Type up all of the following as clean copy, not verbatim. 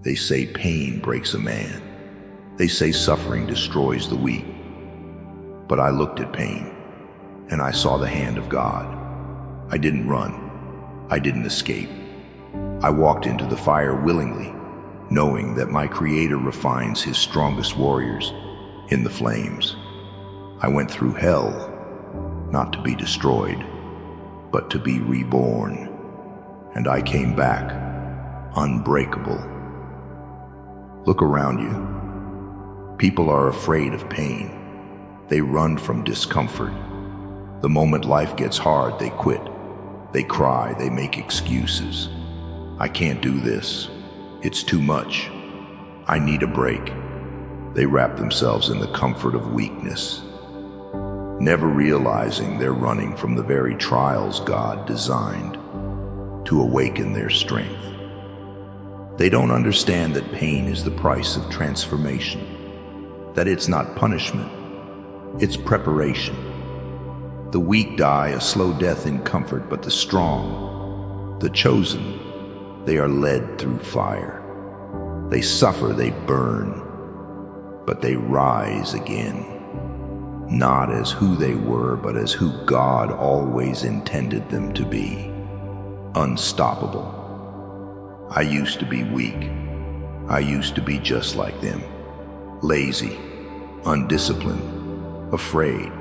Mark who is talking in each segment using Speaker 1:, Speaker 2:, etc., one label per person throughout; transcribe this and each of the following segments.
Speaker 1: They say pain breaks a man. They say suffering destroys the weak. But I looked at pain, and I saw the hand of God. I didn't run. I didn't escape. I walked into the fire willingly, knowing that my Creator refines His strongest warriors in the flames. I went through hell, not to be destroyed, but to be reborn. And I came back, unbreakable. Look around you. People are afraid of pain. They run from discomfort. The moment life gets hard, they quit. They cry, they make excuses. I can't do this. It's too much. I need a break. They wrap themselves in the comfort of weakness, never realizing they're running from the very trials God designed to awaken their strength. They don't understand that pain is the price of transformation, that it's not punishment, it's preparation. The weak die a slow death in comfort, but the strong, the chosen, they are led through fire. They suffer, they burn, but they rise again, not as who they were, but as who God always intended them to be, unstoppable. I used to be weak. I used to be just like them, lazy, undisciplined, afraid,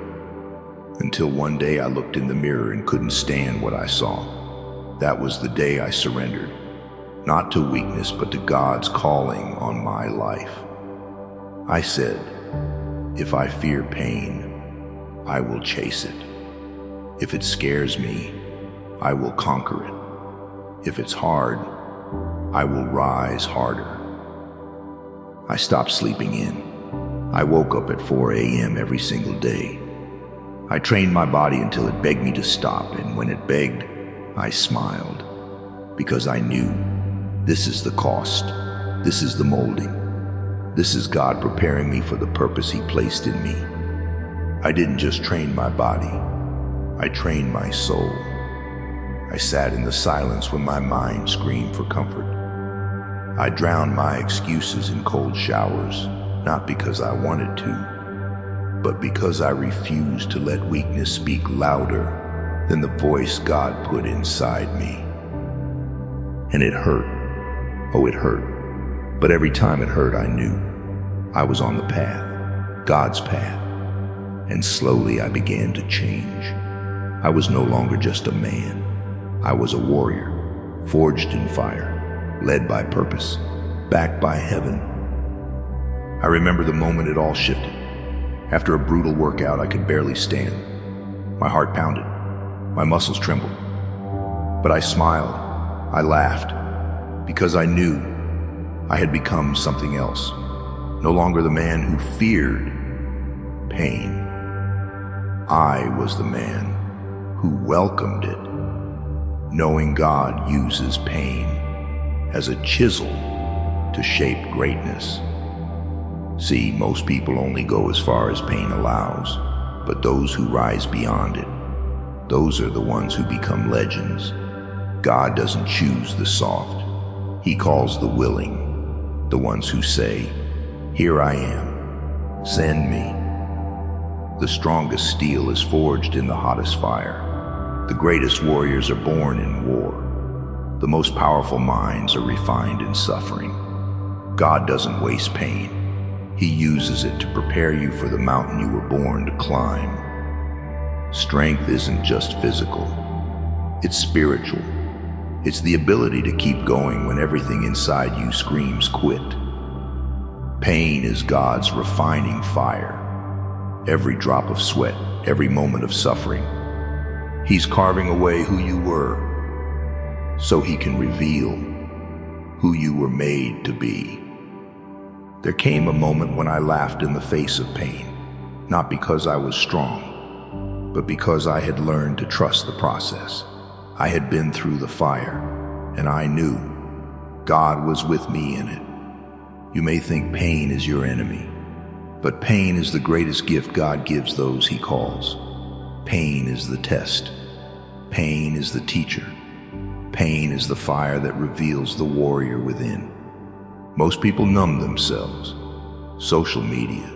Speaker 1: until one day I looked in the mirror and couldn't stand what I saw. That was the day I surrendered, not to weakness, but to God's calling on my life. I said, if I fear pain, I will chase it. If it scares me, I will conquer it. If it's hard, I will rise harder. I stopped sleeping in. I woke up at 4 a.m. every single day. I trained my body until it begged me to stop, and when it begged, I smiled, because I knew this is the cost. This is the molding. This is God preparing me for the purpose He placed in me. I didn't just train my body. I trained my soul. I sat in the silence when my mind screamed for comfort. I drowned my excuses in cold showers, not because I wanted to, but because I refused to let weakness speak louder than the voice God put inside me. And it hurt. Oh, it hurt. But every time it hurt, I knew I was on the path, God's path. And slowly I began to change. I was no longer just a man. I was a warrior, forged in fire, led by purpose, backed by heaven. I remember the moment it all shifted. After a brutal workout, I could barely stand. My heart pounded. My muscles trembled. But I smiled. I laughed, because I knew I had become something else. No longer the man who feared pain. I was the man who welcomed it, knowing God uses pain as a chisel to shape greatness. See, most people only go as far as pain allows, but those who rise beyond it, those are the ones who become legends. God doesn't choose the soft. He calls the willing, the ones who say, "Here I am, send me." The strongest steel is forged in the hottest fire. The greatest warriors are born in war. The most powerful minds are refined in suffering. God doesn't waste pain. He uses it to prepare you for the mountain you were born to climb. Strength isn't just physical. It's spiritual. It's the ability to keep going when everything inside you screams quit. Pain is God's refining fire. Every drop of sweat, every moment of suffering, He's carving away who you were so He can reveal who you were made to be. There came a moment when I laughed in the face of pain, not because I was strong, but because I had learned to trust the process. I had been through the fire, and I knew God was with me in it. You may think pain is your enemy, but pain is the greatest gift God gives those He calls. Pain is the test. Pain is the teacher. Pain is the fire that reveals the warrior within. Most people numb themselves. Social media,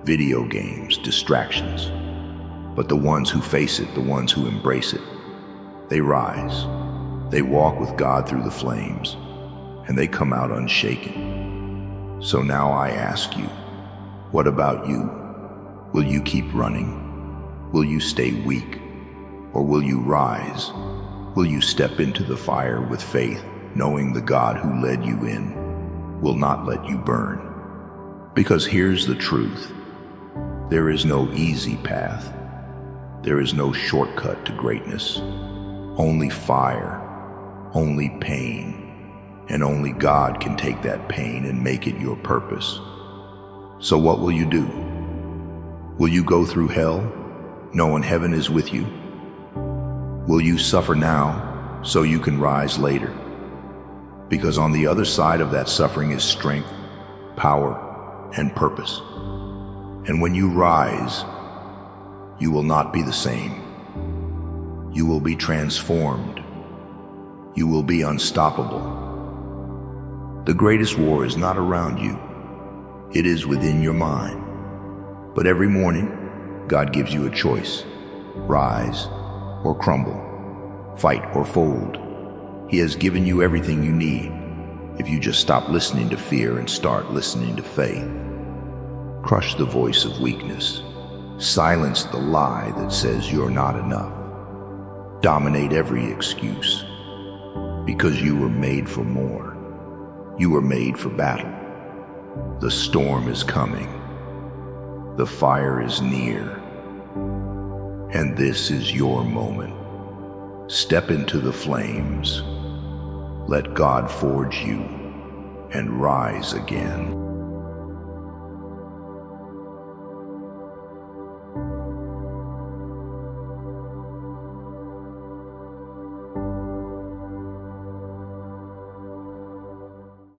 Speaker 1: video games, distractions. But the ones who face it, the ones who embrace it, they rise. They walk with God through the flames, and they come out unshaken. So now I ask you, what about you? Will you keep running? Will you stay weak? Or will you rise? Will you step into the fire with faith, knowing the God who led you in will not let you burn? Because here's the truth. There is no easy path. There is no shortcut to greatness. Only fire, only pain, and only God can take that pain and make it your purpose. So what will you do? Will you go through hell, knowing heaven is with you? Will you suffer now so you can rise later? Because on the other side of that suffering is strength, power, and purpose. And when you rise, you will not be the same. You will be transformed. You will be unstoppable. The greatest war is not around you. It is within your mind. But every morning, God gives you a choice. Rise or crumble. Fight or fold. He has given you everything you need if you just stop listening to fear and start listening to faith. Crush the voice of weakness. Silence the lie that says you're not enough. Dominate every excuse, because you were made for more. You were made for battle. The storm is coming. The fire is near. And this is your moment. Step into the flames. Let God forge you and rise again.